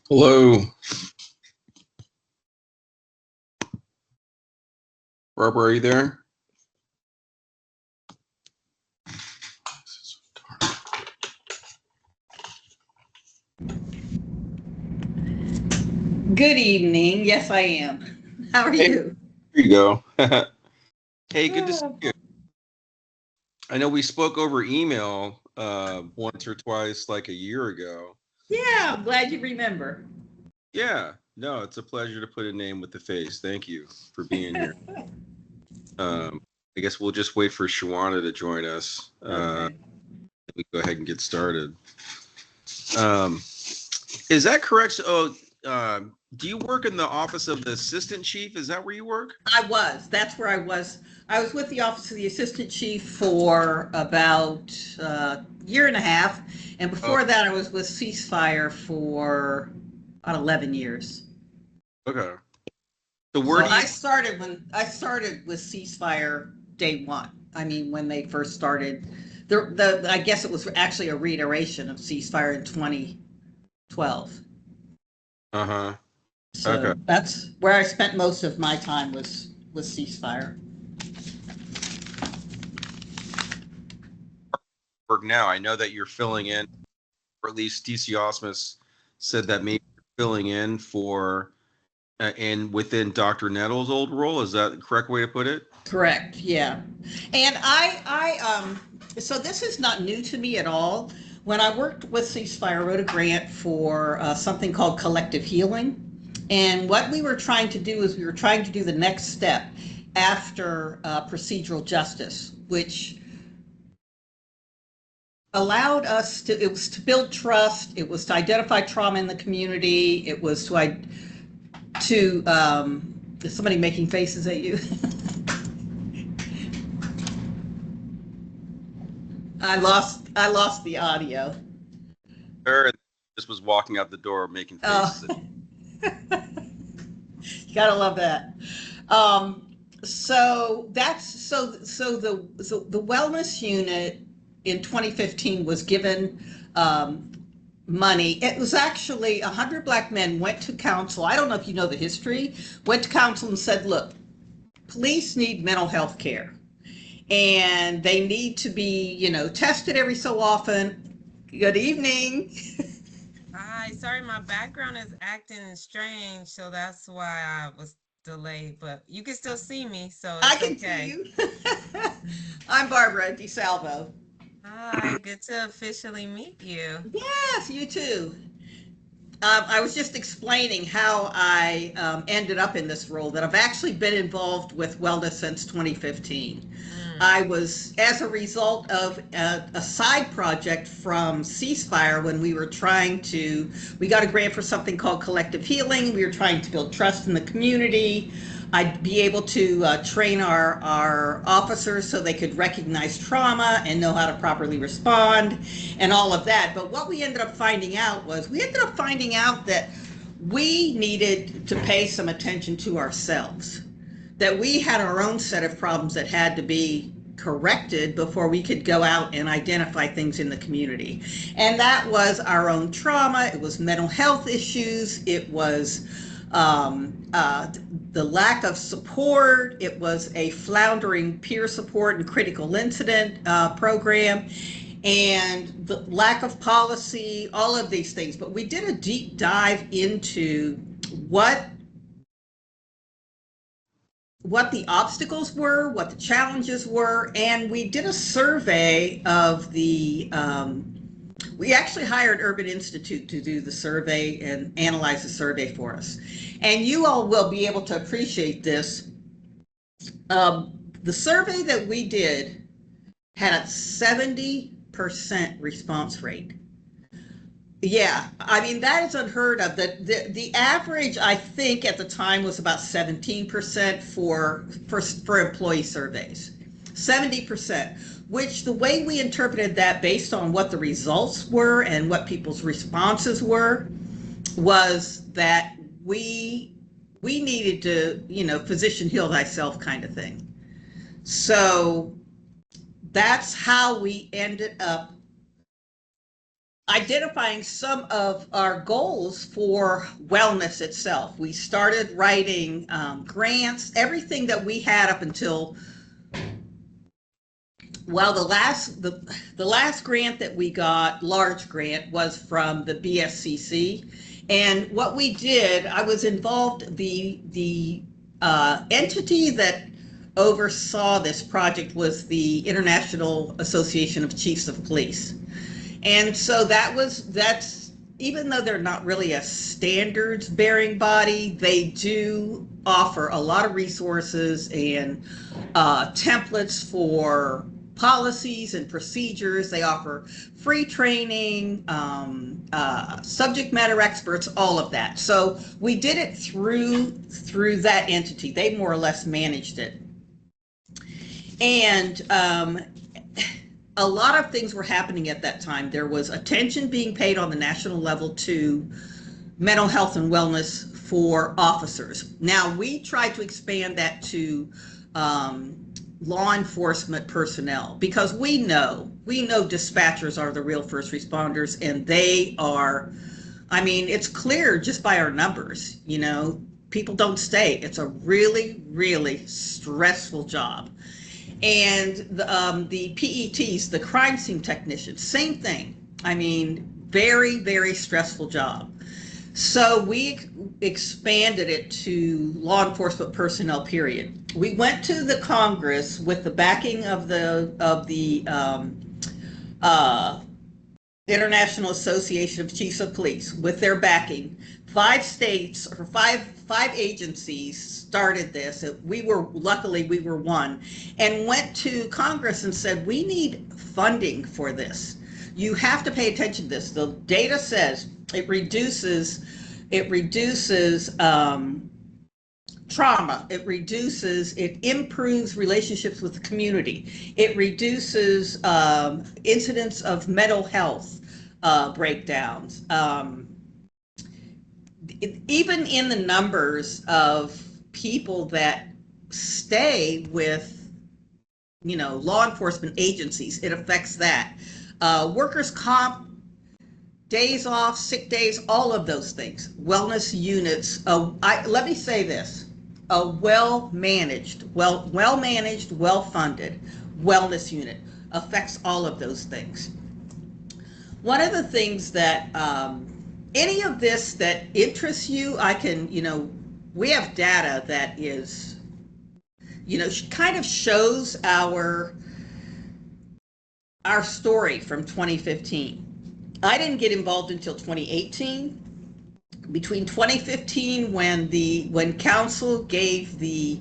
Hello. Barbara, are you there? Good evening. Yes, I am. How are you? There you go. Hey, good to see you. I know we spoke over email once or twice like a year ago. Yeah, I'm glad you remember. Yeah, no, it's a pleasure to put a name with the face. Thank you for being here. I guess we'll just wait for Shawana to join us. Okay. We go ahead and get started. Is that correct? So, do you work in the office of the assistant chief? Is that where you work? I was. That's where I was. I was with the Office of the Assistant Chief for about a year and a half. And before that, I was with Ceasefire for about 11 years. Okay. So where do you... I started with Ceasefire day one. I mean, when they first started, I guess it was actually a reiteration of Ceasefire in 2012. Uh-huh. So Okay. that's where I spent most of my time was Ceasefire. Work now. I know that you're filling in, or at least DC Osmus said that maybe you're filling in for and within Dr. Nettles' old role. Is that the correct way to put it? Correct. Yeah. And so this is not new to me at all. When I worked with Ceasefire, I wrote a grant for something called collective healing. And what we were trying to do is we were trying to do the next step after procedural justice, which allowed us to, it was to build trust, it was to identify trauma in the community, it was to is somebody making faces at you? I lost the audio. Her just was walking out the door making faces. Oh. You gotta love that. So the wellness unit in 2015 was given money. It was actually 100 Black men went to council. I don't know if you know the history. Went to council and said, "Look, police need mental health care, and they need to be, tested every so often." Good evening. Hi, sorry, my background is acting strange, so that's why I was delayed, but you can still see me, so I it's can okay. see you. I'm Barbara DeSalvo. Hi, good to officially meet you. Yes, you too. I was just explaining how I ended up in this role, that I've actually been involved with wellness since 2015. I was, as a result of a side project from Ceasefire, when we got a grant for something called collective healing. We were trying to build trust in the community. I'd be able to train our officers so they could recognize trauma and know how to properly respond and all of that. But what we ended up finding out that we needed to pay some attention to ourselves, that we had our own set of problems that had to be corrected before we could go out and identify things in the community. And that was our own trauma. It was mental health issues. It was the lack of support. It was a floundering peer support and critical incident program, and the lack of policy, all of these things. But we did a deep dive into what the obstacles were, what the challenges were, and we did a survey of we actually hired Urban Institute to do the survey and analyze the survey for us. And you all will be able to appreciate this. The survey that we did had a 70% response rate. Yeah, I mean, that is unheard of. The average, I think, at the time was about 17% for employee surveys. 70%, which the way we interpreted that based on what the results were and what people's responses were, was that we needed to, physician heal thyself kind of thing. So that's how we ended up identifying some of our goals for wellness itself. We started writing grants, everything that we had up until, well, the last grant that we got, large grant, was from the BSCC. And what we did, I was involved, the entity that oversaw this project was the International Association of Chiefs of Police. And so that's, even though they're not really a standards bearing body, they do offer a lot of resources and templates for policies and procedures. They offer free training, subject matter experts, all of that. So we did it through that entity. They more or less managed it. And a lot of things were happening at that time. There was attention being paid on the national level to mental health and wellness for officers. Now, we tried to expand that to law enforcement personnel, because we know dispatchers are the real first responders, and they are, I mean, it's clear just by our numbers, you know, people don't stay. It's a really, really stressful job. And the PETs, the crime scene technicians, same thing. I mean, very, very stressful job. So we expanded it to law enforcement personnel, period. We went to the Congress with the backing of the International Association of Chiefs of Police, with their backing. 5 states, or five agencies started this. Luckily we were one, and went to Congress and said, we need funding for this. You have to pay attention to this. The data says it reduces trauma. It improves relationships with the community. It reduces incidents of mental health breakdowns. Even in the numbers of people that stay with, you know, law enforcement agencies, it affects that. Workers' comp, days off, sick days, all of those things. Wellness units. Let me say this: a well-managed, well-funded wellness unit affects all of those things. One of the things that any of this that interests you, I can, you know, we have data that is, you know, kind of shows our story from 2015. I didn't get involved until 2018. Between 2015, when council gave the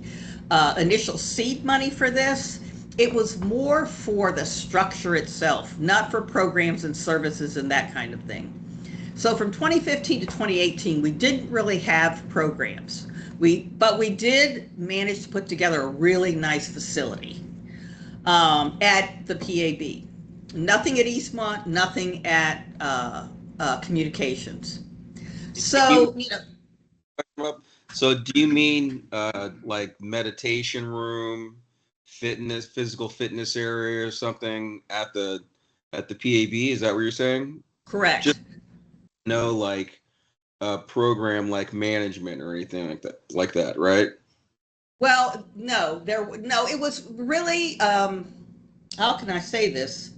initial seed money for this, it was more for the structure itself, not for programs and services and that kind of thing. So from 2015 to 2018, we didn't really have programs. But we did manage to put together a really nice facility at the PAB. Nothing at Eastmont, nothing at communications. So, you know. So do you mean like meditation room, physical fitness area or something at the PAB? Is that what you're saying? Correct. Just no like program like management or anything like that, right? Well, no, it was really, how can I say this?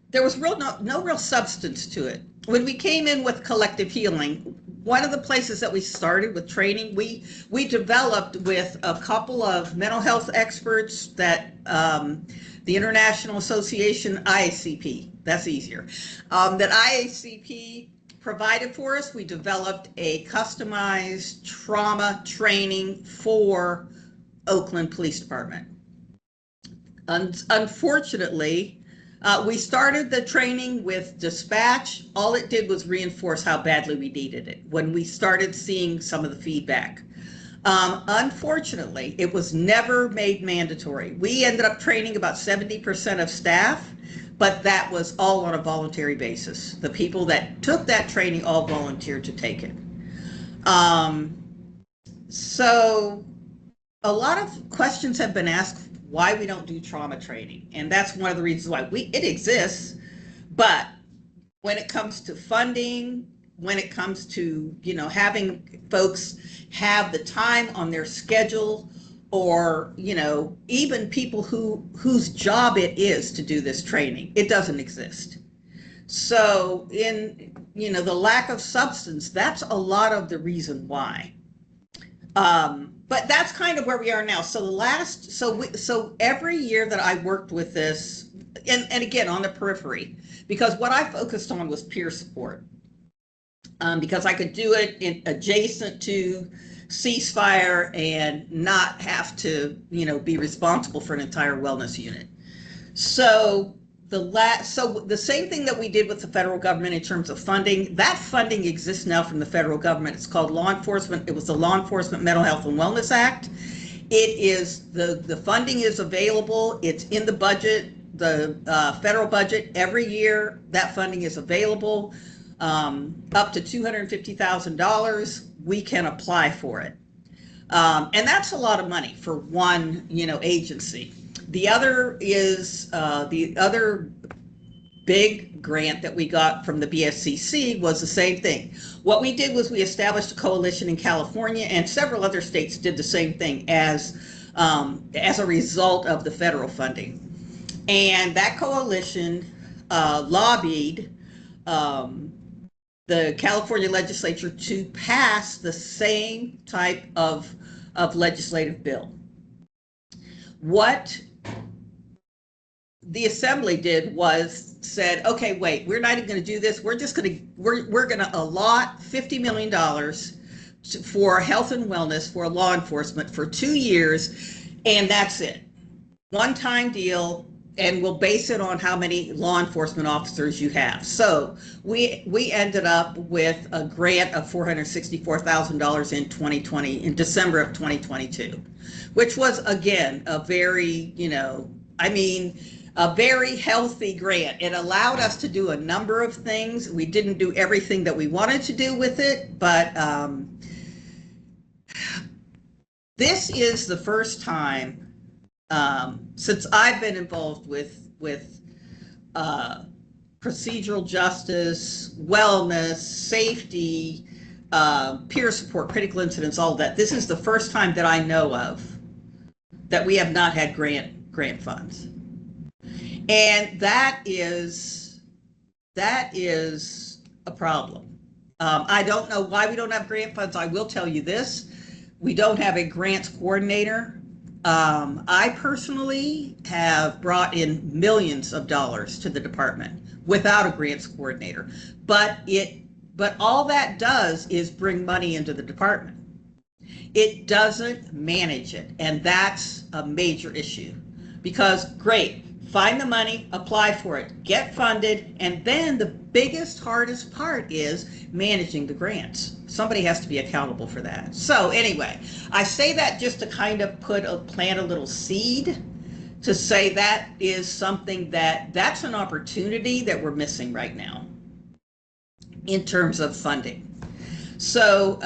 There was no real substance to it. When we came in with collective healing, one of the places that we started with training, we developed with a couple of mental health experts that the International Association, IACP, that's easier, that IACP provided for us. We developed a customized trauma training for Oakland Police Department. Unfortunately, we started the training with dispatch. All it did was reinforce how badly we needed it when we started seeing some of the feedback. Unfortunately, it was never made mandatory. We ended up training about 70% of staff, but that was all on a voluntary basis. The people that took that training all volunteered to take it. So a lot of questions have been asked why we don't do trauma training. And that's one of the reasons why it exists, but when it comes to funding, when it comes to, having folks have the time on their schedule, or, even people whose job it is to do this training, it doesn't exist. So the lack of substance, that's a lot of the reason why. But that's kind of where we are now. So every year that I worked with this, and again, on the periphery, because what I focused on was peer support, because I could do it adjacent to ceasefire and not have to, be responsible for an entire wellness unit. So the same thing that we did with the federal government in terms of funding, that funding exists now from the federal government. It's called law enforcement. It was the Law Enforcement Mental Health and Wellness Act. It is the funding is available. It's in the budget, the federal budget. Every year that funding is available, up to $250,000. We can apply for it, and that's a lot of money for one, agency. The other is the other big grant that we got from the BSCC was the same thing. What we did was we established a coalition in California, and several other states did the same thing as a result of the federal funding. And that coalition lobbied the California legislature to pass the same type of legislative bill. What the assembly did was said, okay, wait, we're not even going to do this. We're going to allot $50 million for health and wellness for law enforcement for 2 years, and that's it. One-time deal, and we'll base it on how many law enforcement officers you have. So we ended up with a grant of $464,000 in 2020, in December of 2022, which was, again, a very, a very healthy grant. It allowed us to do a number of things. We didn't do everything that we wanted to do with it, but this is the first time since I've been involved with procedural justice, wellness, safety, peer support, critical incidents, all of that. This is the first time that I know of that we have not had grant funds. And that is a problem. I don't know why we don't have grant funds. I will tell you this: we don't have a grants coordinator. I personally have brought in millions of dollars to the department without a grants coordinator, but all that does is bring money into the department. It doesn't manage it, and that's a major issue. Because great, find the money, apply for it, get funded, and then the biggest, hardest part is managing the grants. Somebody has to be accountable for that. So anyway, I say that just to kind of plant a little seed to say that is something that's an opportunity that we're missing right now in terms of funding. So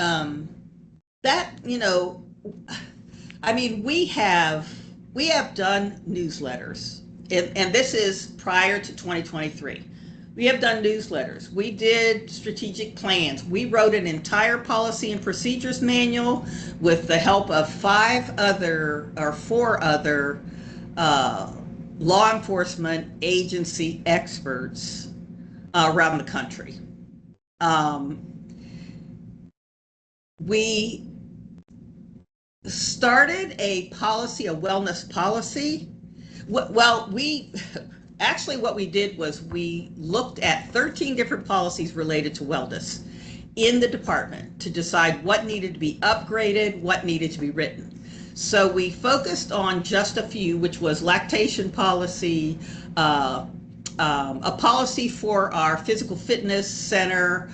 we have done newsletters, and this is prior to 2023. We have done newsletters. We did strategic plans. We wrote an entire policy and procedures manual with the help of 4 other law enforcement agency experts around the country. We started a wellness policy. Actually, what we did was we looked at 13 different policies related to wellness in the department to decide what needed to be upgraded, what needed to be written. So we focused on just a few, which was lactation policy, a policy for our physical fitness center,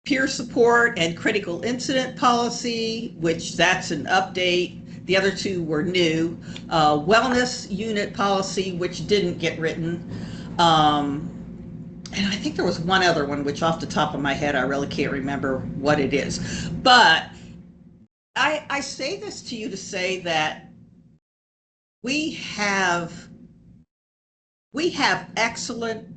peer support and critical incident policy, which that's an update. The other 2 were new. Wellness unit policy, which didn't get written. And I think there was one other one, which off the top of my head, I really can't remember what it is. But I say this to you to say that we have excellent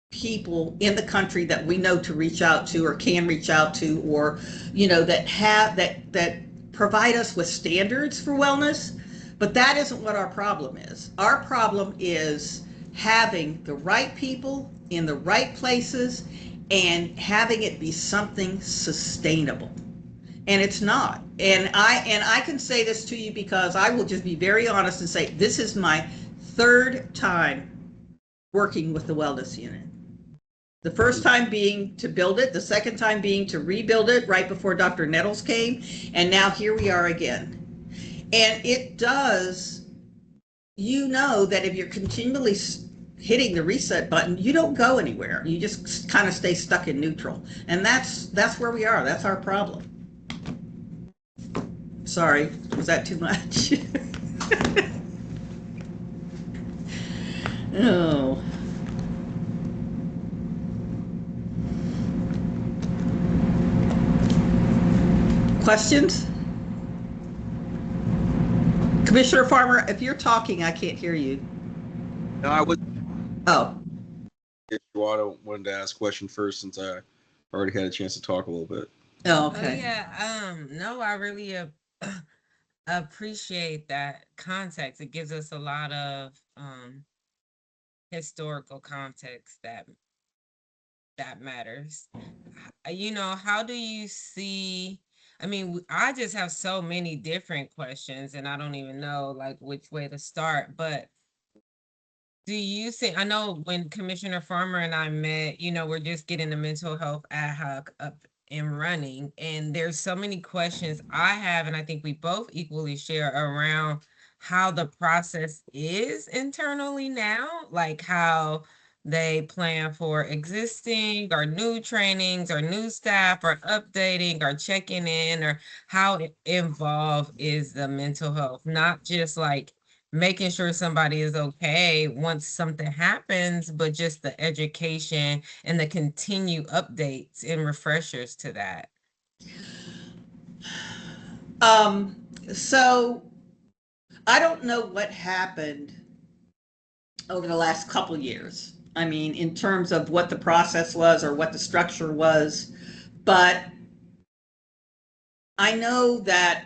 people in the country that we know to reach out to or can reach out to, or that have that provide us with standards for wellness, but that isn't what our problem is. Our problem is having the right people in the right places and having it be something sustainable, and it's not. And I can say this to you because I will just be very honest and say this is my third time working with the wellness unit. The first time being to build it, the second time being to rebuild it right before Dr. Nettles came, and now here we are again. And it does, that if you're continually hitting the reset button, you don't go anywhere. You just kind of stay stuck in neutral. And that's where we are. That's our problem. Sorry, was that too much? Oh. Questions? Commissioner Farmer, if you're talking, I can't hear you. No, I would. Oh. If you wanted to ask a question first, since I already had a chance to talk a little bit. Oh, Oh okay. yeah. No, I really appreciate that context. It gives us a lot of historical context that matters. How do you see? I mean, I just have so many different questions, and I don't even know like which way to start. But do you think? I know when Commissioner Farmer and I met, we're just getting the mental health ad hoc up and running, and there's so many questions I have, and I think we both equally share around how the process is internally now, like how they plan for existing or new trainings or new staff or updating or checking in, or how involved is the mental health, not just like making sure somebody is okay once something happens, but just the education and the continued updates and refreshers to that. So I don't know what happened over the last couple years. I mean, in terms of what the process was or what the structure was, but I know that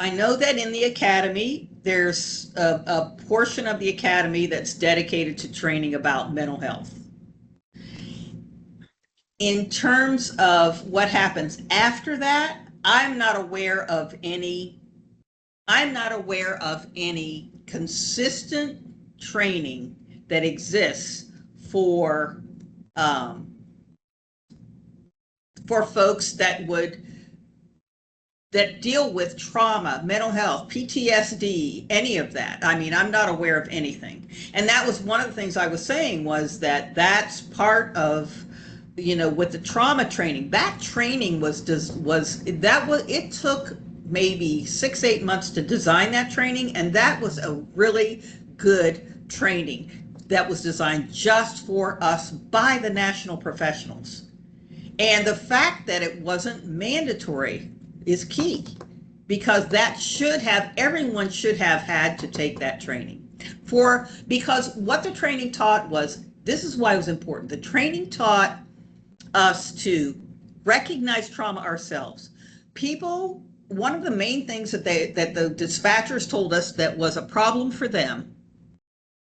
in the academy, there's a portion of the academy that's dedicated to training about mental health. In terms of what happens after that, I'm not aware of any consistent training that exists for folks that deal with trauma, mental health, PTSD, any of that. I mean, I'm not aware of anything. And that was one of the things I was saying, was that that's part of, with the trauma training. That training it took maybe 6-8 months to design that training, and that was a really good training that was designed just for us by the national professionals. And the fact that it wasn't mandatory is key, because everyone should have had to take that training, because what the training taught was, this is why it was important. The training taught us to recognize trauma ourselves. One of the main things that the dispatchers told us that was a problem for them,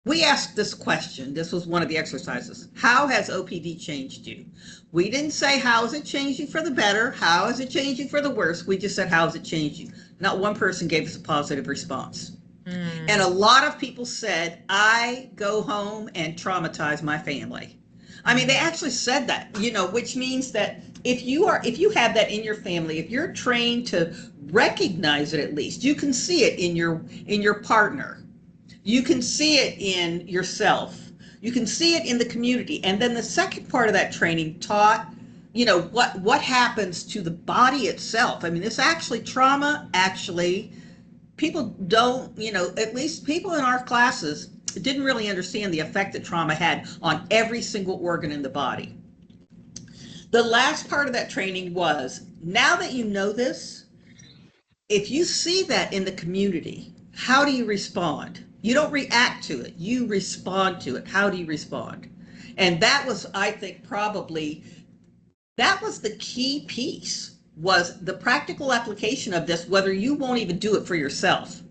we asked this question. This was one of the exercises. How has OPD changed you? We didn't say, how has it changed you for the better? How has it changed you for the worse? We just said, how has it changed you? Not one person gave us a positive response. And a lot of people said, I go home and traumatize my family. I mean, they actually said that, which means that if you have that in your family, if you're trained to recognize it, at least you can see it in your partner. You can see it in yourself. You can see it in the community. And then the second part of that training taught, what happens to the body itself. I mean, trauma people don't, at least people in our classes didn't really understand the effect that trauma had on every single organ in the body. The last part of that training was now that you know this, if you see that in the community, how do you respond? You don't react to it, you respond to it. How do you respond? And that was, I think, probably that was the key piece, was the practical application of this, whether you won't even do it for yourself.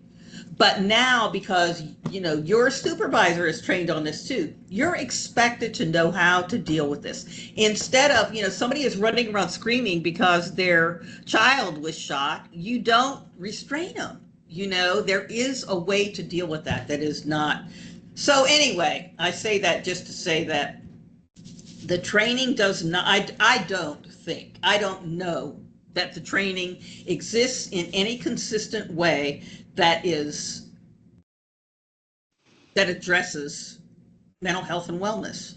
But now, because your supervisor is trained on this too, you're expected to know how to deal with this. Instead of, somebody is running around screaming because their child was shot, you don't restrain them. There is a way to deal with that is not. So anyway, I say that just to say that the training does not, I don't know that the training exists in any consistent way that is that addresses mental health and wellness.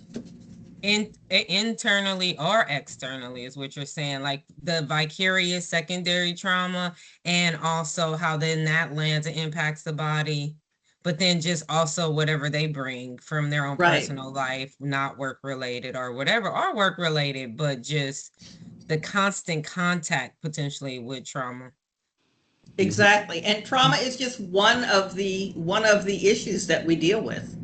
Internally or externally is what you're saying, like the vicarious secondary trauma, and also how then that lands and impacts the body, but then just also whatever they bring from their own Right. personal life, not work related or whatever, or work related, but just the constant contact potentially with trauma. Exactly. And trauma is just one of the issues that we deal with.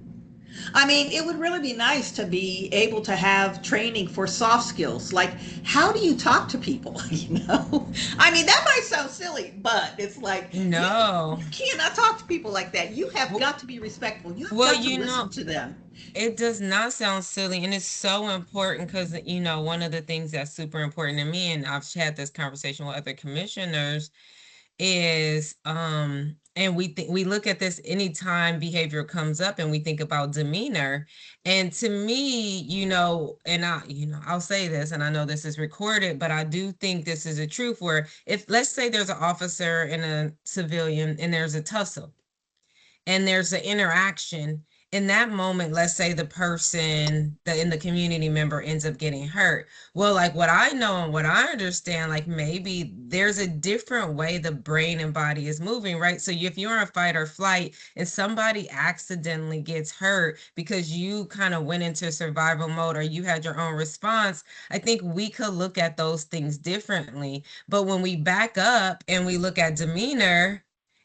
I mean, it would really be nice to be able to have training for soft skills, like how do you talk to people? I mean, that might sound silly, but it's like No. you cannot talk to people like that. You have got to be respectful. You have got to listen to them. It does not sound silly, and it's so important because one of the things that's super important to me, and I've had this conversation with other commissioners, is and we look at this anytime behavior comes up, and we think about demeanor. And to me, and I'll say this, and I know this is recorded, but I do think this is a truth, where if, let's say, there's an officer and a civilian and there's a tussle and there's an interaction, in that moment, let's say the person that in the community member ends up getting hurt. Well, like what I know and what I understand, like maybe there's a different way the brain and body is moving, right? So if you're in fight or flight and somebody accidentally gets hurt because you kind of went into survival mode or you had your own response, I think we could look at those things differently. But when we back up and we look at demeanor,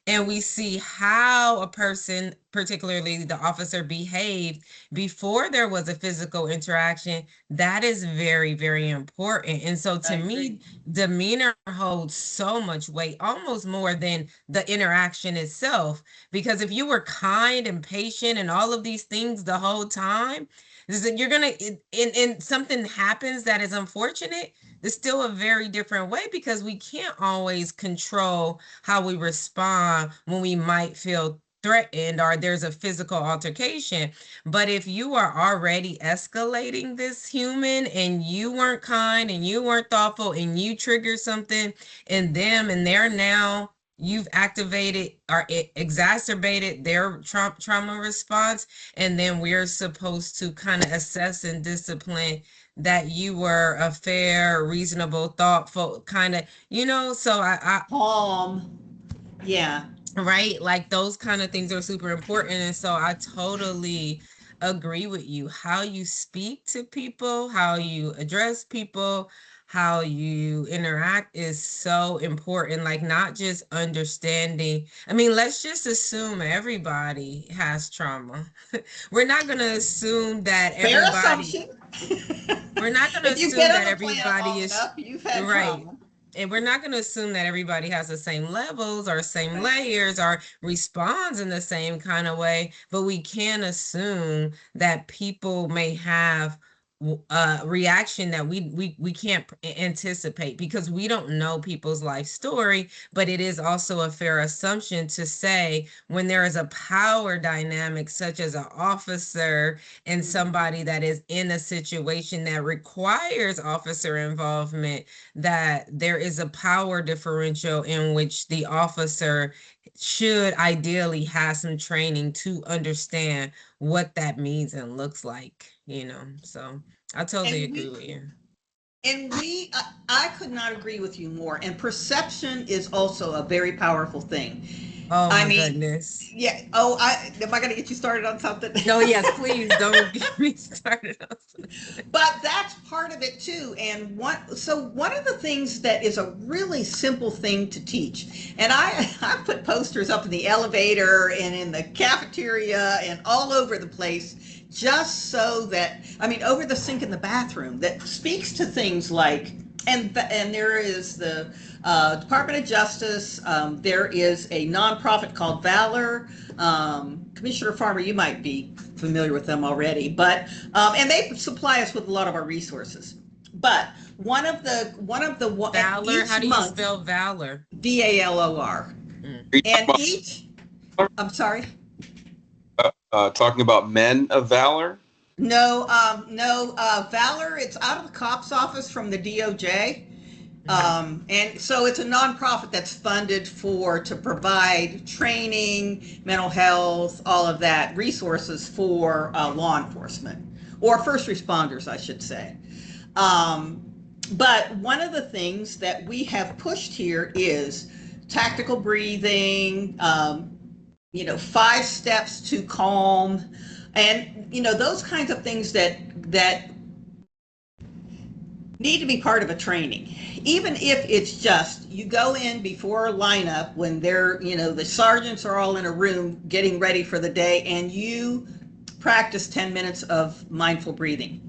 and we see how a person, particularly the officer, behaved before there was a physical interaction, that is very, very important. And so to me, demeanor holds so much weight, almost more than the interaction itself. Because if you were kind and patient and all of these things the whole time, you're going to, and something happens that is unfortunate, it's still a very different way, because we can't always control how we respond when we might feel threatened or there's a physical altercation. But if you are already escalating this human and you weren't kind and you weren't thoughtful and you trigger something in them, and they're now, you've activated or exacerbated their trauma response, and then we're supposed to kind of assess and discipline that you were a fair, reasonable, thoughtful kind of, so I Calm. Yeah. right, like those kind of things are super important. And so I totally agree with you. How you speak to people, how you address people, how you interact is so important. Like, not just understanding, I mean, let's just assume everybody has trauma. We're not going to assume that Fair everybody assumption. we're not going to If you assume get that on the planet everybody long is enough, you've had right. trauma. And we're not going to assume that everybody has the same levels or same Right. layers or responds in the same kind of way, but we can assume that people may have a reaction that we can't anticipate, because we don't know people's life story. But it is also a fair assumption to say, when there is a power dynamic such as an officer and somebody that is in a situation that requires officer involvement, that there is a power differential in which the officer should ideally have some training to understand what that means and looks like, So I totally And agree we with you. I could not agree with you more. And perception is also a very powerful thing. Oh I my mean, goodness. yeah. Oh, am I going to get you started on something? No, yes, please don't get me started on something. But that's part of it too. And one of the things that is a really simple thing to teach, and I put posters up in the elevator and in the cafeteria and all over the place, just so that, I mean, over the sink in the bathroom, that speaks to things like, and there is the Department of Justice. There is a nonprofit called Valor. Commissioner Farmer, you might be familiar with them already, but and they supply us with a lot of our resources. But Valor, how each do you month, spell valor? VALOR, Mm. Are you and each. I'm sorry. talking about Men of Valor? No, no, Valor. It's out of the cop's office from the DOJ. Mhm. And so it's a nonprofit that's funded to provide training, mental health, all of that, resources for law enforcement or first responders, I should say. Um, but one of the things that we have pushed here is tactical breathing, 5 steps to calm, and those kinds of things that need to be part of a training. Even if it's just you go in before a lineup when the sergeants are all in a room getting ready for the day, and you practice 10 minutes of mindful breathing.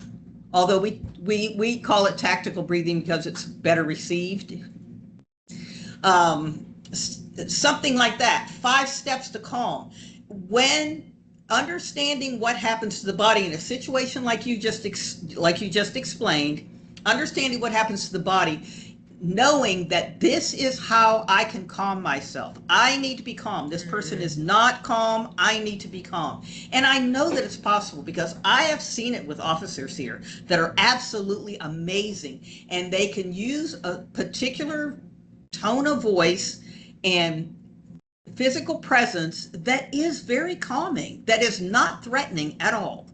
Although we call it tactical breathing because it's better received. Um, Something like that. 5 steps to calm. When understanding what happens to the body in a situation like you just explained, understanding what happens to the body, knowing that this is how I can calm myself. I need to be calm. This person is not calm. I need to be calm. And I know that it's possible because I have seen it with officers here that are absolutely amazing. And they can use a particular tone of voice and physical presence that is very calming, that is not threatening at all.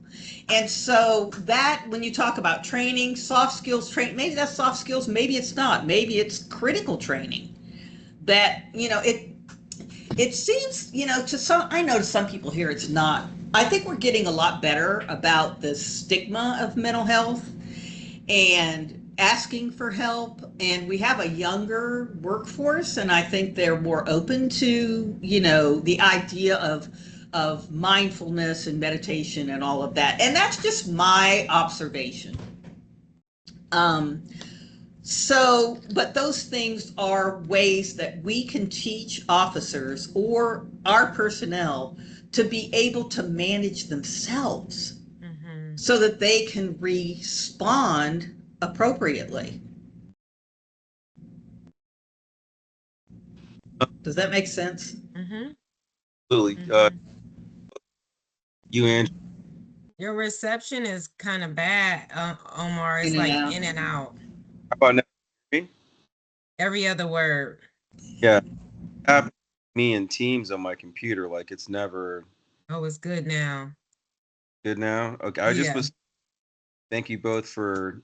And so that when you talk about training, soft skills training, maybe that's soft skills, maybe it's not, maybe it's critical training. That it seems, to some, I know to some people here it's not. I think we're getting a lot better about the stigma of mental health and asking for help, and we have a younger workforce, and I think they're more open to the idea of mindfulness and meditation and all of that, and that's just my observation. um, but those things are ways that we can teach officers or our personnel to be able to manage themselves Mhm. so that they can respond appropriately. Does that make sense? Mhm. Absolutely. Mhm. You and Your reception is kind of bad, Omar. It's In and like out. in and out. how about now? Every other word. Yeah, have me in Teams on my computer. Like it's never Oh, it's good now. good now. Okay, I just Yeah. was. Thank you both for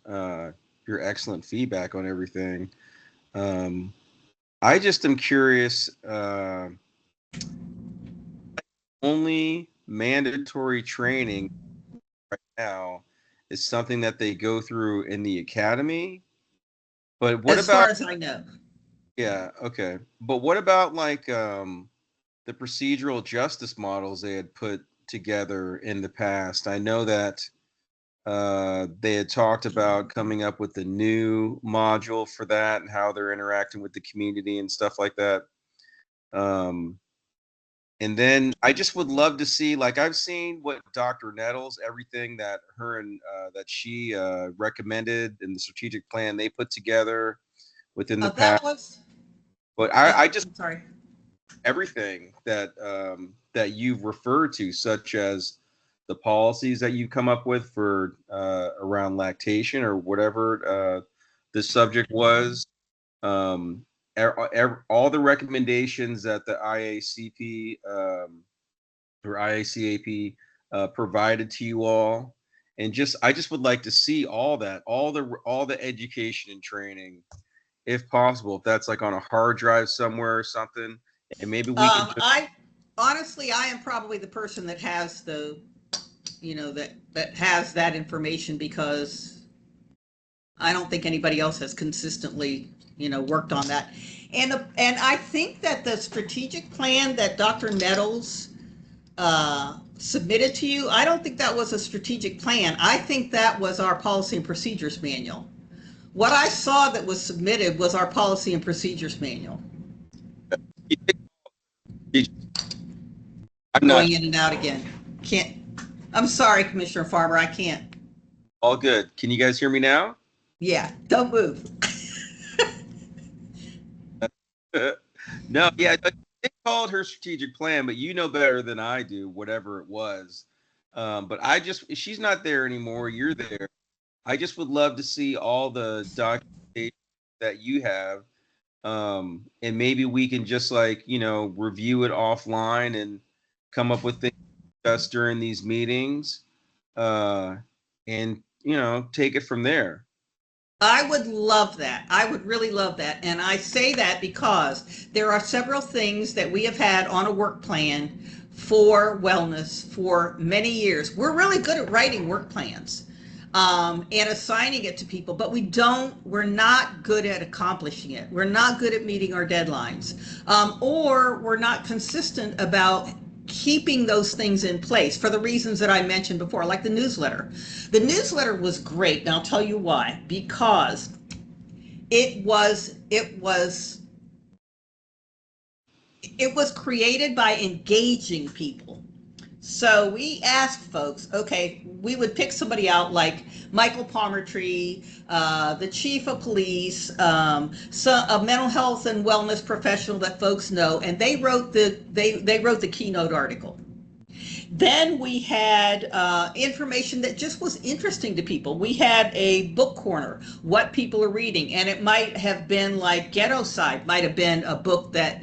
your excellent feedback on everything. Um, I just am curious. Only mandatory training right now is something that they go through in the academy. But what As far about, as I know. yeah, okay. But what about like the procedural justice models they had put together in the past? I know that they had talked about coming up with a new module for that and how they're interacting with the community and stuff like that. Um, And then I just would love to see, like I've seen what Dr. Nettles, everything that her and that she recommended in the strategic plan they put together within the That past. was. But Uh, I just I'm sorry. everything that that you've referred to, such as the policies that you come up with for around lactation or whatever the subject was. Um, all the recommendations that the IACP or IACAP provided to you all, and just I just would like to see all that, all the education and training, if possible. If that's like on a hard drive somewhere or something, And maybe we can just, I honestly, I am probably the person that has that has that information, because I don't think anybody else has consistently, worked on that. And I think that the strategic plan that Dr. Nettles submitted to you, I don't think that was a strategic plan. I think that was our policy and procedures manual. What I saw that was submitted was our policy and procedures manual. I'm not Going in and out again. Can't. I'm sorry, Commissioner Farmer. I can't. all good. Can you guys hear me now? Yeah, don't move. No, yeah, they called her strategic plan, but you know better than I do, whatever it was. But she's not there anymore. You're there. I just would love to see all the documentation that you have. And maybe we can just review it offline and come up with things discussed during these meetings. And take it from there. I would love that. I would really love that. And I say that because there are several things that we have had on a work plan for wellness for many years. We're really good at writing work plans and assigning it to people, but we're not good at accomplishing it. We're not good at meeting our deadlines, or we're not consistent about keeping those things in place for the reasons that I mentioned before, like the newsletter. The newsletter was great, and I'll tell you why. Because it was created by engaging people. So we asked folks, okay, we would pick somebody out like Michael Palmertree, the chief of police, a mental health and wellness professional that folks know, and they wrote the keynote article. Then we had information that just was interesting to people. We had a book corner, what people are reading, and it might have been like Ghetto Side, might have been a book that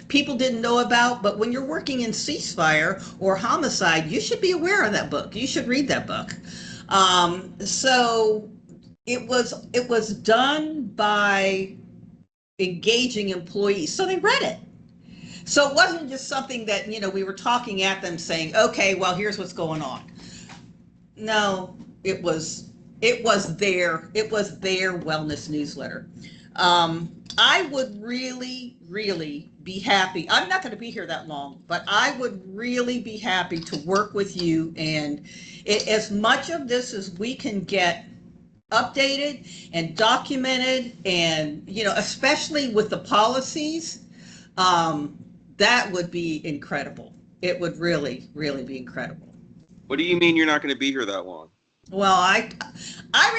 people didn't know about, but when you're working in ceasefire or homicide, you should be aware of that book. You should read that book. So it was done by engaging employees, so they read it. So it wasn't just something that, we were talking at them saying, okay, well, here's what's going on. No, it was their wellness newsletter. I would really, really be happy. I'm not going to be here that long, but I would really be happy to work with you. And as much of this as we can get updated and documented, and, especially with the policies, that would be incredible. It would really, really be incredible. What do you mean you're not going to be here that long? Well, I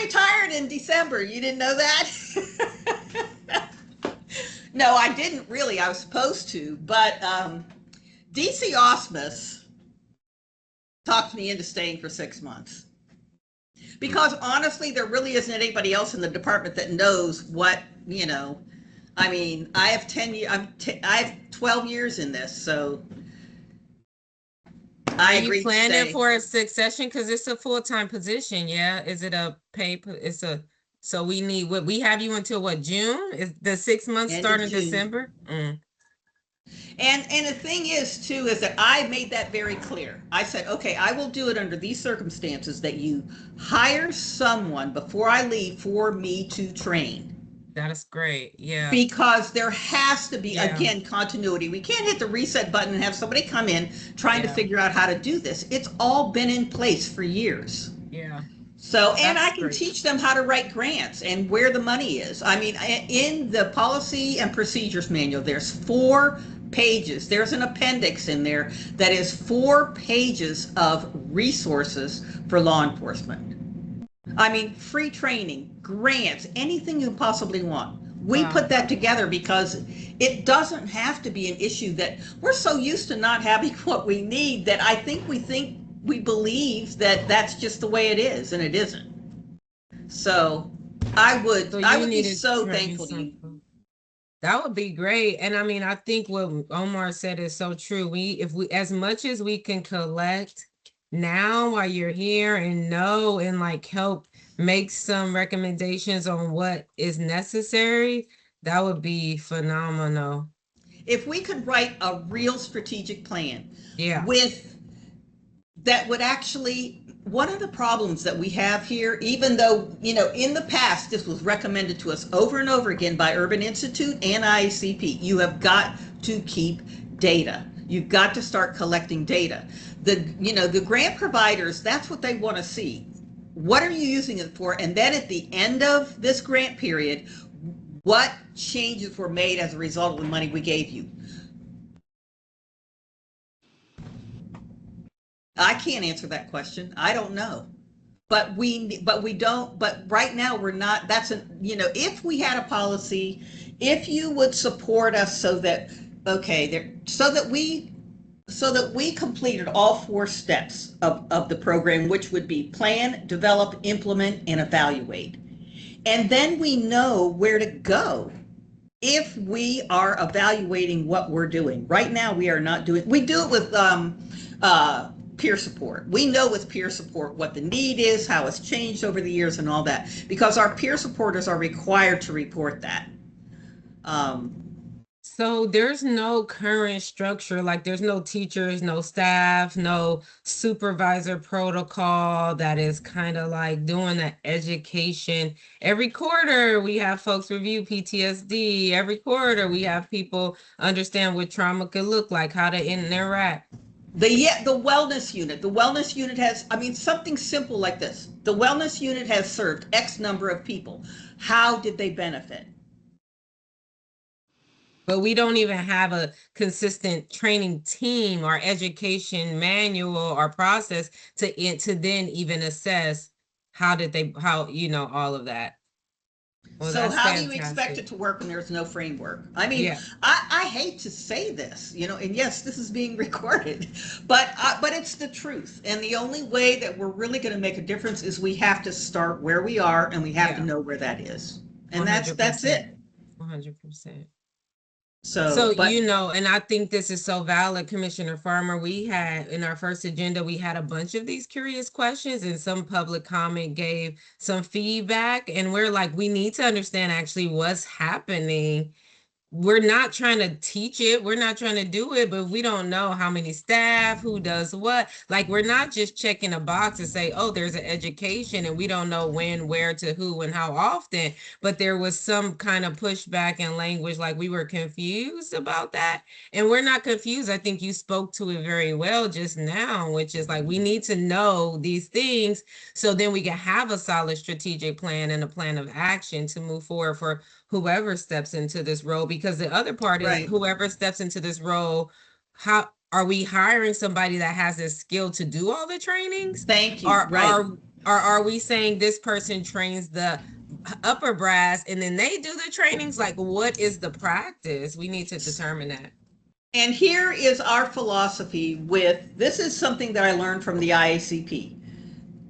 retired in December. You didn't know that? No, I didn't really. I was supposed to, but DC Osmus talked me into staying for 6 months. Because honestly, there really isn't anybody else in the department that knows what, I mean, I have 12 years in this, so I agree. Are you planning for a succession? Because it's a full-time position, yeah? Is it a pay? So we have you until what, June? Is the 6 months starting December? And the thing is too, is that I made that very clear. I said, okay, I will do it under these circumstances, that you hire someone before I leave for me to train. That is great. Yeah. Because there has to be, again, continuity. We can't hit the reset button and have somebody come in trying to figure out how to do this. It's all been in place for years. Yeah. So, and I can teach them how to write grants and where the money is. I mean, in the policy and procedures manual, there's 4 pages. There's an appendix in there that is 4 pages of resources for law enforcement. I mean, free training, grants, anything you possibly want. We put that together because it doesn't have to be an issue that we're so used to not having what we need that I think we believe that that's just the way it is, and it isn't. So I would be so thankful to you. That would be great. And I mean, I think what Omar said is so true. If we, as much as we can collect now while you're here and know and help make some recommendations on what is necessary, that would be phenomenal. if we could write a real strategic plan Yeah. with that would actually, one of the problems that we have here, even though, in the past, this was recommended to us over and over again by Urban Institute and IACP, you have got to keep data. You've got to start collecting data. The grant providers, that's what they want to see. What are you using it for? And then at the end of this grant period, what changes were made as a result of the money we gave you? I can't answer that question. I don't know. But we don't, but right now we're not, if we had a policy, if you would support us so that, okay, there, so that we completed all 4 steps of the program, which would be plan, develop, implement, and evaluate. And then we know where to go if we are evaluating what we're doing. Right now, we are not doing, we do it with peer support. We know with peer support what the need is, how it's changed over the years and all that, because our peer supporters are required to report that. So there's no current structure, like there's no teachers, no staff, no supervisor protocol that is kind of like doing the education. Every quarter we have folks review PTSD. Every quarter we have people understand what trauma could look like, how to interact. The wellness unit. The wellness unit has, something simple like this. The wellness unit has served X number of people. How did they benefit? But we don't even have a consistent training team or education manual or process to then even assess how all of that. Well, so how do you expect it to work when there's no framework? Yeah. I hate to say this, and yes, this is being recorded, but it's the truth. And the only way that we're really going to make a difference is we have to start where we are, and we have to know where that is. And 100%. That's it. 100%. So and I think this is so valid, Commissioner Farmer. We had in our first agenda, we had a bunch of these curious questions, and some public comment gave some feedback, and we're like, we need to understand actually what's happening. We're not trying to teach it. We're not trying to do it, but we don't know how many staff, who does what. Like, we're not just checking a box to say, oh, there's an education, and we don't know when, where, to who, and how often. But there was some kind of pushback in language, like we were confused about that. And we're not confused. I think you spoke to it very well just now, which is like, we need to know these things so then we can have a solid strategic plan and a plan of action to move forward for whoever steps into this role. Because the other part is whoever steps into this role, how are we hiring somebody that has this skill to do all the trainings? Thank you. Or are we saying this person trains the upper brass and then they do the trainings? Like, what is the practice? We need to determine that. And here is our philosophy this is something that I learned from the IACP.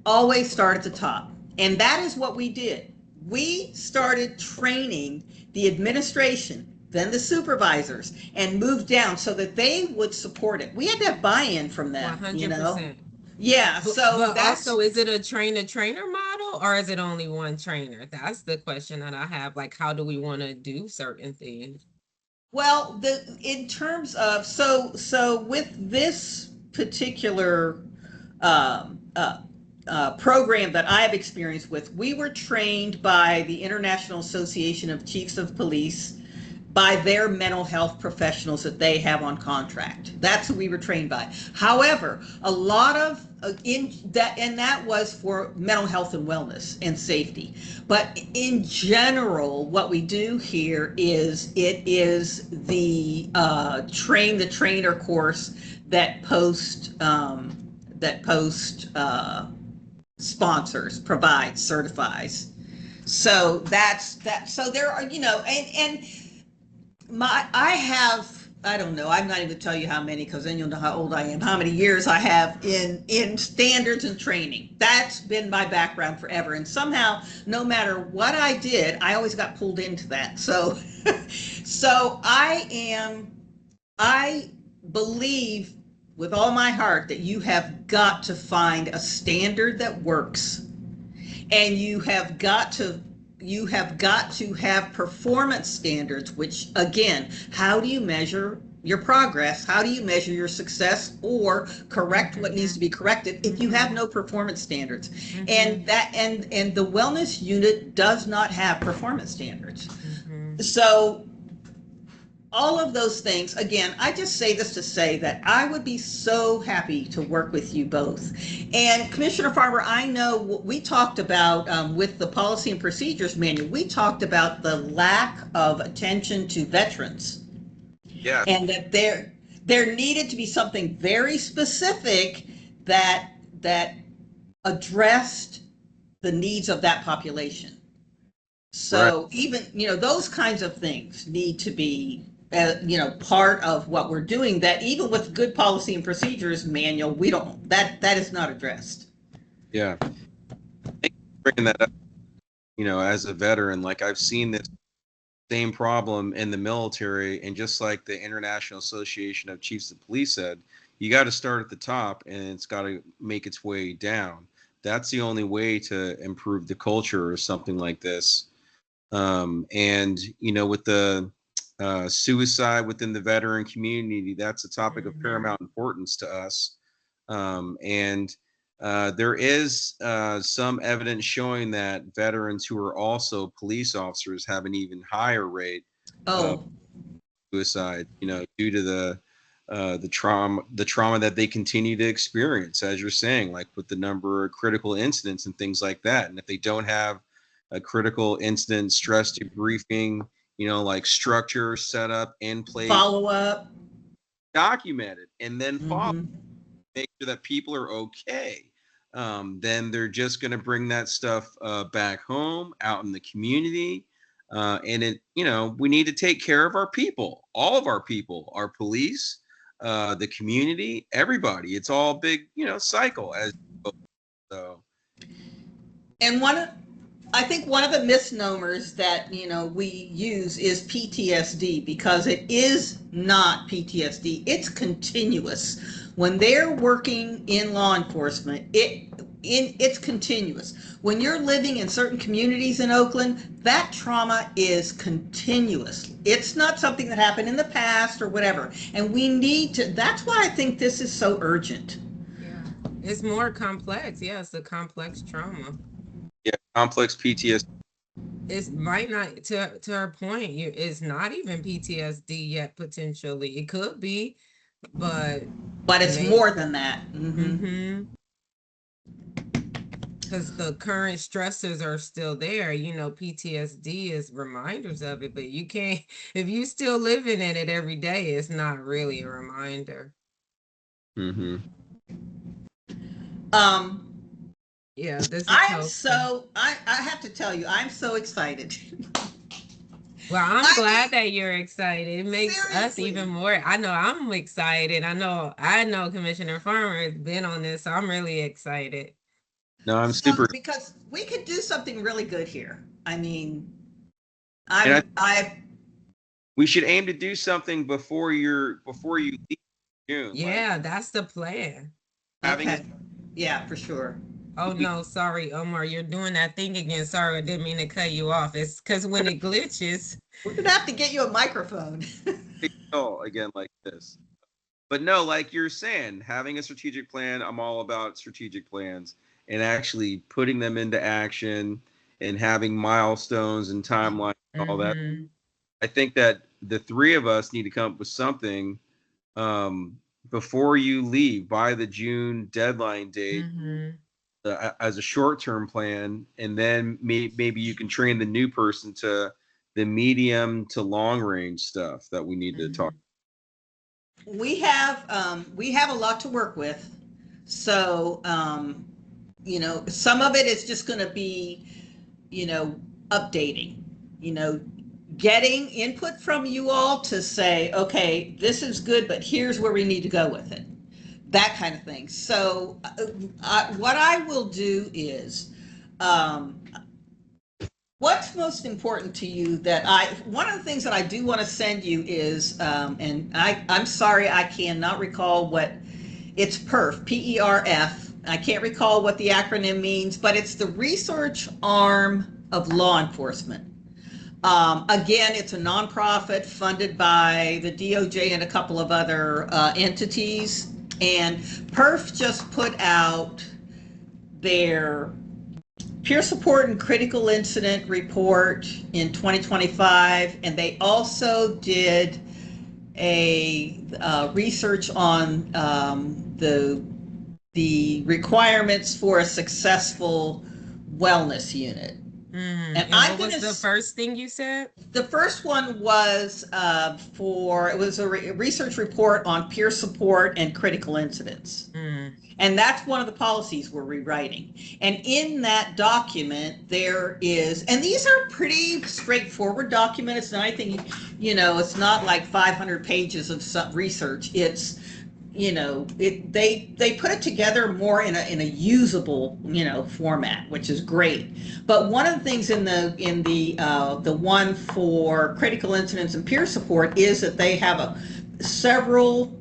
Always start at the top. And that is what we did. We started training the administration, then the supervisors, and moved down so that they would support it. We had to have buy-in from them. 100%. Yeah. But also, is it a trainer model, or is it only one trainer? That's the question that I have. Like, how do we want to do certain things? Well, in terms of so with this particular program that I have experience with, we were trained by the International Association of Chiefs of Police, by their mental health professionals that they have on contract. That's who we were trained by. However, a lot of that was for mental health and wellness and safety. But in general, what we do here is the train the trainer course that Post sponsors, provides, certifies. So that's that. So there are, I don't know, I'm not even tell you how many, because then you'll know how old I am, how many years I have in standards and training. That's been my background forever. And somehow, no matter what I did, I always got pulled into that. So, I believe with all my heart that you have got to find a standard that works, and you have got to you have got to have performance standards, which again, how do you measure your progress? How do you measure your success or correct what needs to be corrected if you have no performance standards? And the wellness unit does not have performance standards. So all of those things, again, I just say this to say that I would be so happy to work with you both. And Commissioner Farmer, I know we talked about with the policy and procedures manual, we talked about the lack of attention to veterans. Yeah. And that there needed to be something very specific that addressed the needs of that population. So Right. even, those kinds of things need to be, part of what we're doing, that even with good policy and procedures manual, we don't, that is not addressed. Yeah. Thank you for bringing that up. As a veteran, like I've seen this same problem in the military, and just like the International Association of Chiefs of Police said, you got to start at the top and it's got to make its way down. That's the only way to improve the culture or something like this. And with the suicide within the veteran community, that's a topic of paramount importance to us. And there is some evidence showing that veterans who are also police officers have an even higher rate of suicide, due to the trauma that they continue to experience, as you're saying, like with the number of critical incidents and things like that. And if they don't have a critical incident stress debriefing, like structure set up in place, Follow up, documented, and then follow, make sure that people are okay. Then they're just going to bring that stuff back home, out in the community. And we need to take care of our people, all of our people, our police, the community, everybody. It's all a big, cycle. So. And I think one of the misnomers that we use is PTSD, because it is not PTSD. It's continuous. When they're working in law enforcement, it's continuous. When you're living in certain communities in Oakland, that trauma is continuous. It's not something that happened in the past or whatever. And we need to. That's why I think this is so urgent. Yeah, it's more complex. Yeah, it's a complex trauma. Yeah, complex PTSD. It might not, to our point, it's not even PTSD yet. Potentially, it could be, but it's more than that. Because the current stressors are still there. PTSD is reminders of it, but you can't, if you still living in it every day, it's not really a reminder. Yeah, this is I have to tell you, I'm so excited. Well, I'm glad that you're excited. It makes us even more. I know I'm excited. I know Commissioner Farmer has been on this, so I'm really excited. No, I'm super, because we could do something really good here. I mean, we should aim to do something before you leave June. Yeah, that's the plan. Okay. Yeah, for sure. Oh no, sorry, Omar, you're doing that thing again. Sorry, I didn't mean to cut you off. It's because when it glitches, we're gonna have to get you a microphone. Again, like this. But no, like you're saying, having a strategic plan, I'm all about strategic plans and actually putting them into action and having milestones and timelines and all that. I think that the three of us need to come up with something before you leave by the June deadline date as a short-term plan, and then maybe you can train the new person to the medium to long-range stuff that we need to talk. We have a lot to work with, so some of it is just going to be updating, getting input from you all to say, okay, this is good, but here's where we need to go with it, that kind of thing. So what I will do is, what's most important to you one of the things that I do want to send you is, and I'm sorry, I cannot recall what it's PERF, PERF. I can't recall what the acronym means, but it's the research arm of law enforcement. Again, it's a nonprofit funded by the DOJ and a couple of other entities. And PERF just put out their peer support and critical incident report in 2025. And they also did a research on the requirements for a successful wellness unit. And what was the first thing you said? The first one was it was a research report on peer support and critical incidents. And that's one of the policies we're rewriting. And in that document, there is, and these are pretty straightforward documents. It's not anything, it's not like 500 pages of some research. It's, they put it together more in a usable, format, which is great. But one of the things in the one for critical incidents and peer support is that they have several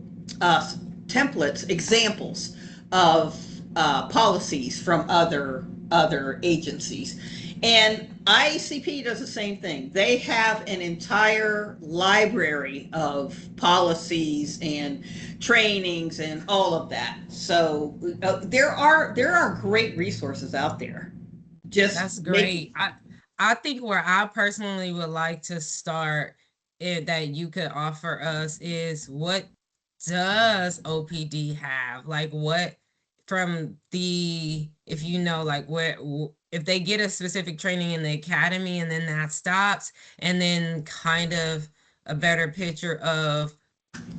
templates, examples of policies from other agencies. And IACP does the same thing. They have an entire library of policies and trainings and all of that. So there are great resources out there. That's great. I think where I personally would like to start that you could offer us is, what does OPD have? Like, what from the, if if they get a specific training in the academy and then that stops, and then kind of a better picture of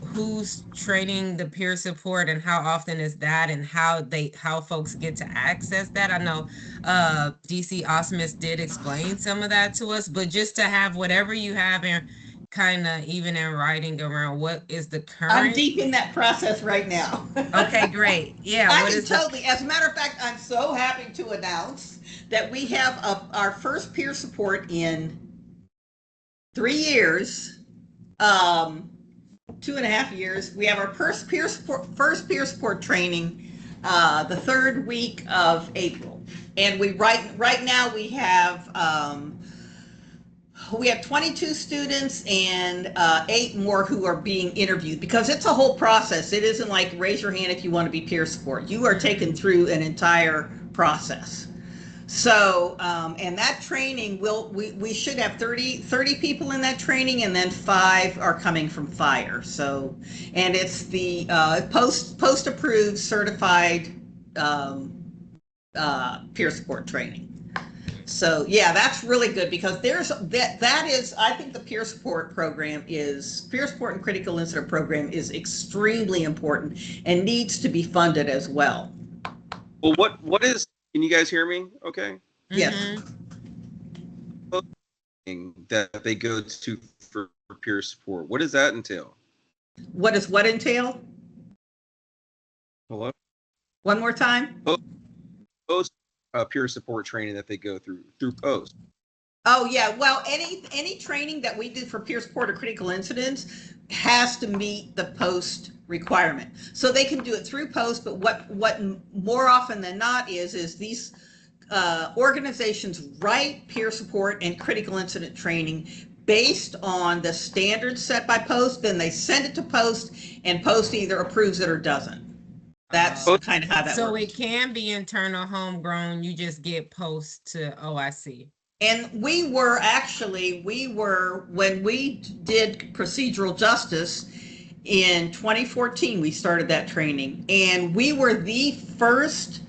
who's training the peer support and how often is that, and how folks get to access that. I know DC Osmus did explain some of that to us, but just to have whatever you have in kind of even in writing around what is the current. I'm deep in that process right now. Okay, great. Yeah. As a matter of fact, I'm so happy to announce that we have our first peer support in 3 years, 2.5 years. We have our first peer support training the third week of April. And right now we have 22 students and 8 more who are being interviewed, because it's a whole process. It isn't like raise your hand if you want to be peer support. You are taken through an entire process. So, and that training we should have 30 people in that training, and then 5 are coming from fire. So, and it's the post approved certified peer support training. So yeah, that's really good, because that is, I think the peer support and critical incident program is extremely important and needs to be funded as well. Well, what is, can you guys hear me okay? Yes. That they go to for peer support, what does that entail? What does what entail? Hello? One more time? Post peer support training that they go through post. Oh yeah, well, any training that we do for peer support or critical incidents has to meet the post requirement. So they can do it through post, but what more often than not is these organizations write peer support and critical incident training based on the standards set by post, then they send it to post, and post either approves it or doesn't. That's kind of how that works. So it can be internal homegrown, you just get post to OIC. And we were, when we did procedural justice in 2014, we started that training, and we were the first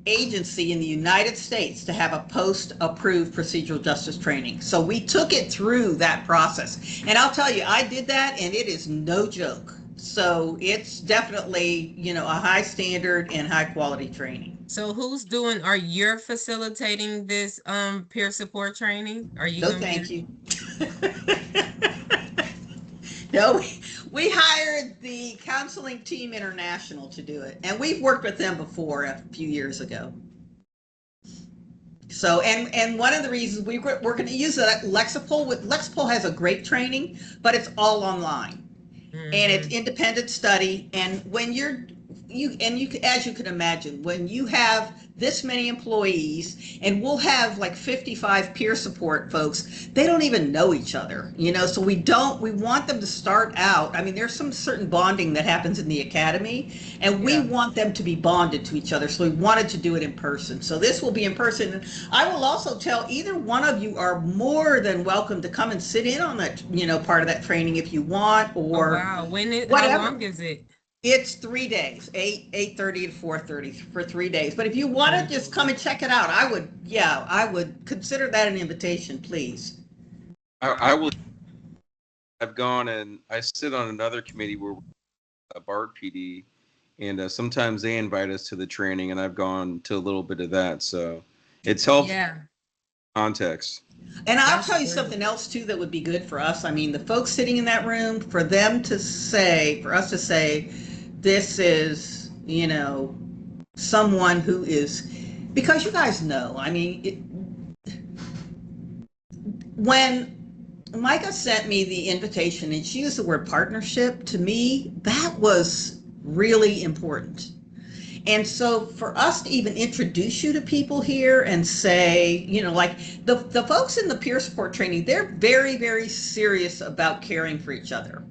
agency in the United States to have a post-approved procedural justice training. So we took it through that process. And I'll tell you, I did that, and it is no joke. So it's definitely, a high standard and high quality training. So are you facilitating this peer support training? Are you? No, thank you. No, we hired the Counseling Team International to do it, and we've worked with them before a few years ago. So, and one of the reasons we're going to use Lexipol. Lexipol has a great training, but it's all online. And it's independent study. And when you're as you can imagine, when you have this many employees, and we'll have like 55 peer support folks, they don't even know each other, so we want them to start out. I mean, there's some certain bonding that happens in the academy, and we want them to be bonded to each other. So we wanted to do it in person. So this will be in person. I will also tell either one of you are more than welcome to come and sit in on that, part of that training if you want, or wow. whatever. How long is it? It's 3 days, 8:30 to 4:30 for 3 days. But if you want to just come and check it out, I would consider that an invitation, please. I will. I've gone and I sit on another committee where BART PD, and sometimes they invite us to the training, and I've gone to a little bit of that. So it's helpful context. And I'll tell you something else too that would be good for us. I mean, the folks sitting in that room, for us to say, this is, someone who is, because you guys know, I mean, when Micah sent me the invitation and she used the word partnership, to me, that was really important. And so for us to even introduce you to people here and say, like the folks in the peer support training, they're very, very serious about caring for each other,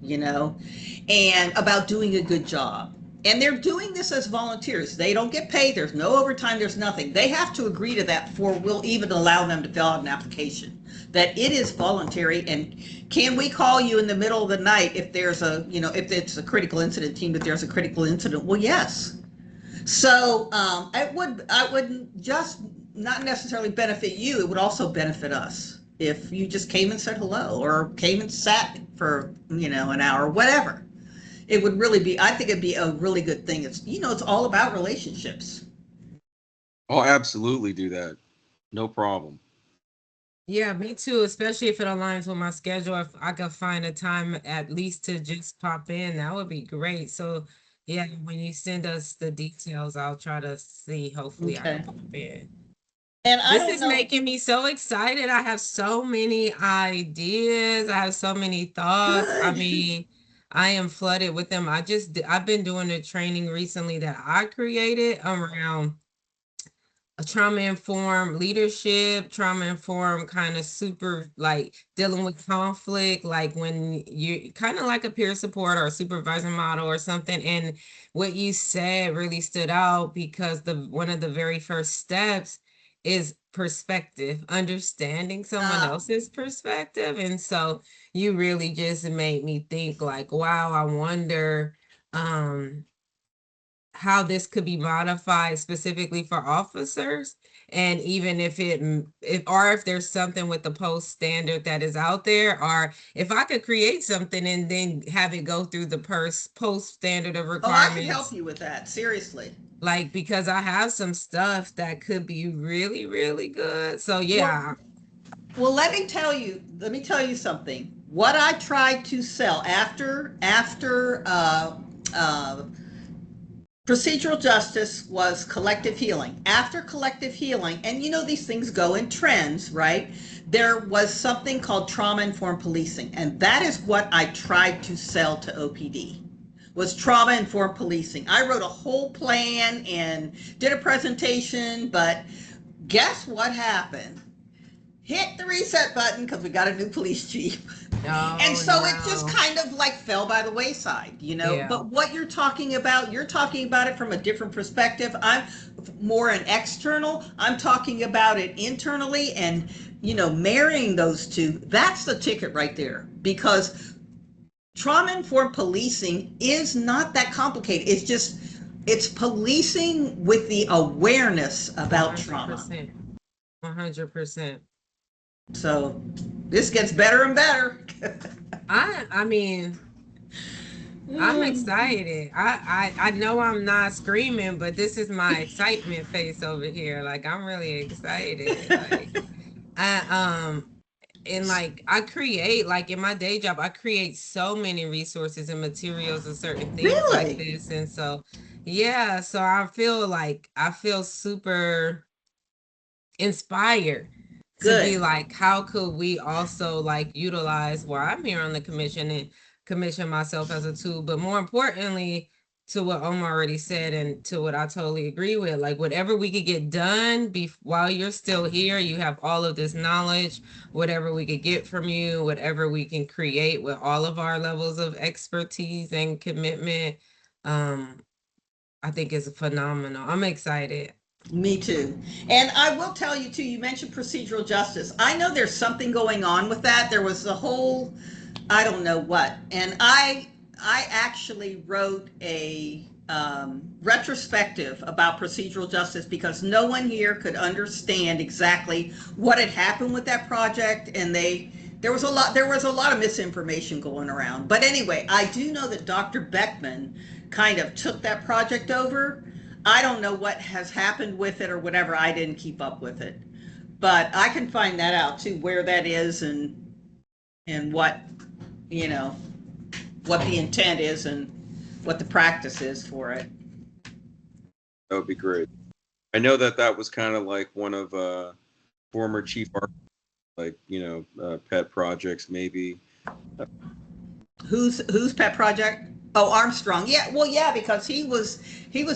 and about doing a good job. And they're doing this as volunteers. They don't get paid. There's no overtime. There's nothing. They have to agree to that before we'll even allow them to fill out an application, that it is voluntary. And can we call you in the middle of the night if there's if it's a critical incident team, if there's a critical incident? Well, yes. So I wouldn't just not necessarily benefit you. It would also benefit us if you just came and said hello, or came and sat for an hour, whatever. It would really be. I think it'd be a really good thing. It's it's all about relationships. I'll absolutely do that. No problem. Yeah, me too, especially if it aligns with my schedule. If I could find a time at least to just pop in, that would be great. So yeah, when you send us the details, I'll try to see. Hopefully I can pop in. And this is making me so excited. I have so many ideas. I have so many thoughts. Good. I mean, I am flooded with them. I've been doing a training recently that I created around a trauma-informed leadership, trauma-informed kind of super, like dealing with conflict, like when you kind of like a peer support or a supervisor model or something. And what you said really stood out, because one of the very first steps is perspective, understanding someone else's perspective. And so you really just made me think like, wow, I wonder how this could be modified specifically for officers. And even if there's something with the post standard that is out there, or if I could create something and then have it go through the post standard of requirements. I can help you with that, seriously. Like, because I have some stuff that could be really, really good. So yeah. Well, let me tell you something. What I tried to sell after procedural justice was collective healing. After collective healing, and these things go in trends, right? There was something called trauma-informed policing, and that is what I tried to sell to OPD, was trauma-informed policing. I wrote a whole plan and did a presentation, but guess what happened? Hit the reset button because we got a new police chief. And so it just kind of like fell by the wayside, Yeah. But what you're talking about it from a different perspective. I'm more an external. I'm talking about it internally, and, marrying those two, that's the ticket right there, because trauma-informed policing is not that complicated. It's policing with the awareness about 100%. Trauma. 100%. So this gets better and better. I mean, I'm excited. I know I'm not screaming, but this is my excitement face over here. Like, I'm really excited. Like, and like I create, like in my day job, I create so many resources and materials and certain things like this. And so, yeah, so I feel super inspired to be like, how could we also like utilize while I'm here on the commission and commission myself as a tool, but more importantly, to what Omar already said and to what I totally agree with. Like whatever we could get done while you're still here, you have all of this knowledge, whatever we could get from you, whatever we can create with all of our levels of expertise and commitment. I think is phenomenal. I'm excited. Me too. And I will tell you too, you mentioned procedural justice. I know there's something going on with that. There was a whole, I don't know what. And I actually wrote a retrospective about procedural justice because no one here could understand exactly what had happened with that project. And there was a lot of misinformation going around. But anyway, I do know that Dr. Beckman kind of took that project over. I don't know what has happened with it or whatever. I didn't keep up with it, but I can find that out too, where that is and what, you know, what the intent is and what the practice is for it. That would be great. I know that that was kind of like one of former chief like pet projects maybe. Whose pet project? Oh, Armstrong. Yeah, well, yeah, because he was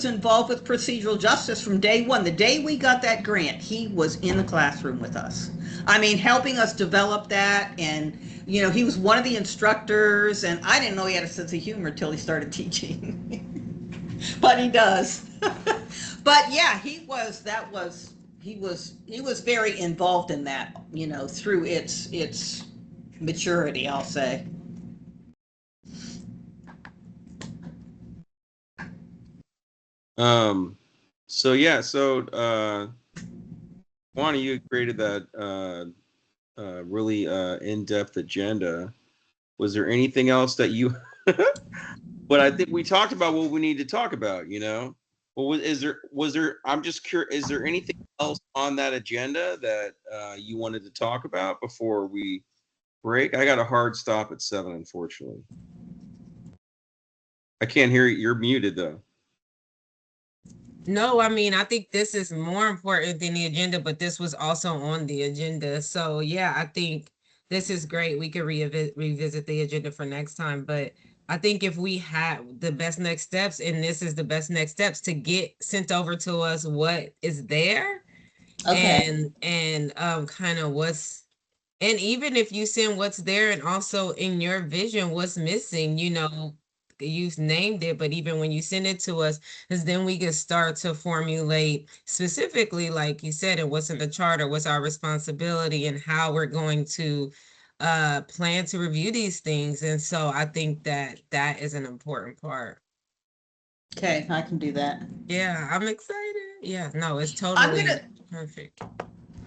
involved with procedural justice from day one. The day we got that grant, he was in the classroom with us. I mean, helping us develop that, and he was one of the instructors. And I didn't know he had a sense of humor until he started teaching, but he does. But yeah, he was very involved in that. Through its maturity, I'll say. So yeah, so Juana, you created that really in-depth agenda. Was there anything else that you but I think we talked about what we need to talk about, Well, was there I'm just curious, is there anything else on that agenda that you wanted to talk about before we break? I got a hard stop at 7, unfortunately. I can't hear you. You're muted though. No, I mean, I think this is more important than the agenda, but this was also on the agenda. So yeah, I think this is great. We could revisit the agenda for next time. But I think if we have the best next steps, and this is the best next steps to get sent over to us what is there, Okay. and kind of and even if you send what's there and also in your vision what's missing, you named it, but even when you send it to us, because then we can start to formulate specifically, like you said, and what's in the charter, what's our responsibility, and how we're going to plan to review these things. And so I think that that is an important part. Okay, I can do that. Yeah, I'm excited. Yeah, no, it's I'm totally gonna perfect.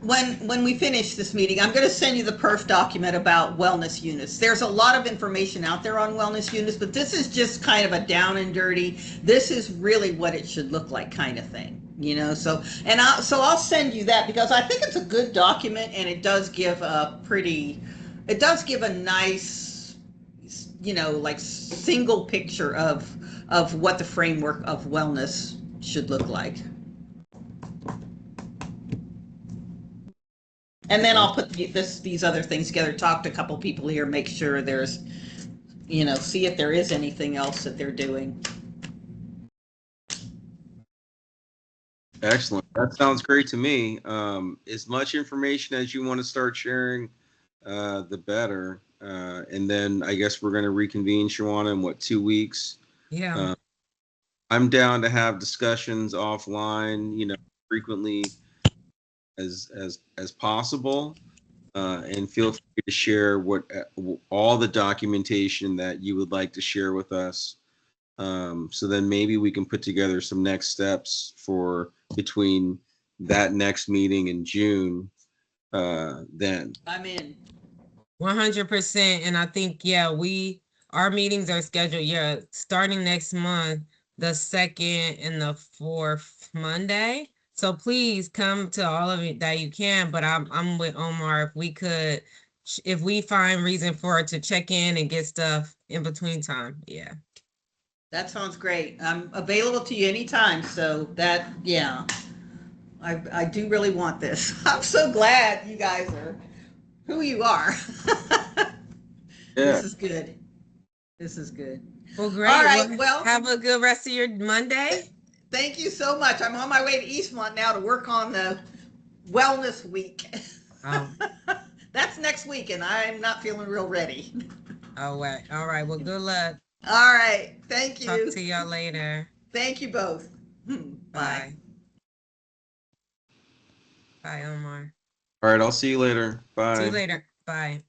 when we finish this meeting, I'm going to send you the perf document about wellness units. There's a lot of information out there on wellness units, but this is just kind of a down and dirty. This is really what it should look like, kind of thing. So I'll send you that because I think it's a good document and it does give a nice, like single picture of what the framework of wellness should look like. And then I'll put these other things together, talk to a couple people here, make sure there's, see if there is anything else that they're doing. Excellent. That sounds great to me. As much information as you want to start sharing, the better. And then I guess we're going to reconvene, Shawana, in 2 weeks? Yeah. I'm down to have discussions offline, frequently as possible, and feel free to share all the documentation that you would like to share with us. So then maybe we can put together some next steps for between that next meeting in June. Then I'm in. 100%. And I think, yeah, our meetings are scheduled, yeah, starting next month, the 2nd and the 4th Monday. So please come to all of it that you can. But I'm with Omar. If we find reason for it to check in and get stuff in between time, yeah. That sounds great. I'm available to you anytime. So yeah, I do really want this. I'm so glad you guys are who you are. yeah, This is good. This is good. Well, great. All right. Well, Well, have a good rest of your Monday. thank you so much. I'm on my way to Eastmont now to work on the wellness week. Oh, That's next week, and I'm not feeling real ready. all right. All right. Well, good luck. All right. Thank Talk you. to y'all later. Thank you both. Bye. Bye. Bye, Omar. All right, I'll see you later. See you Bye. later. Bye.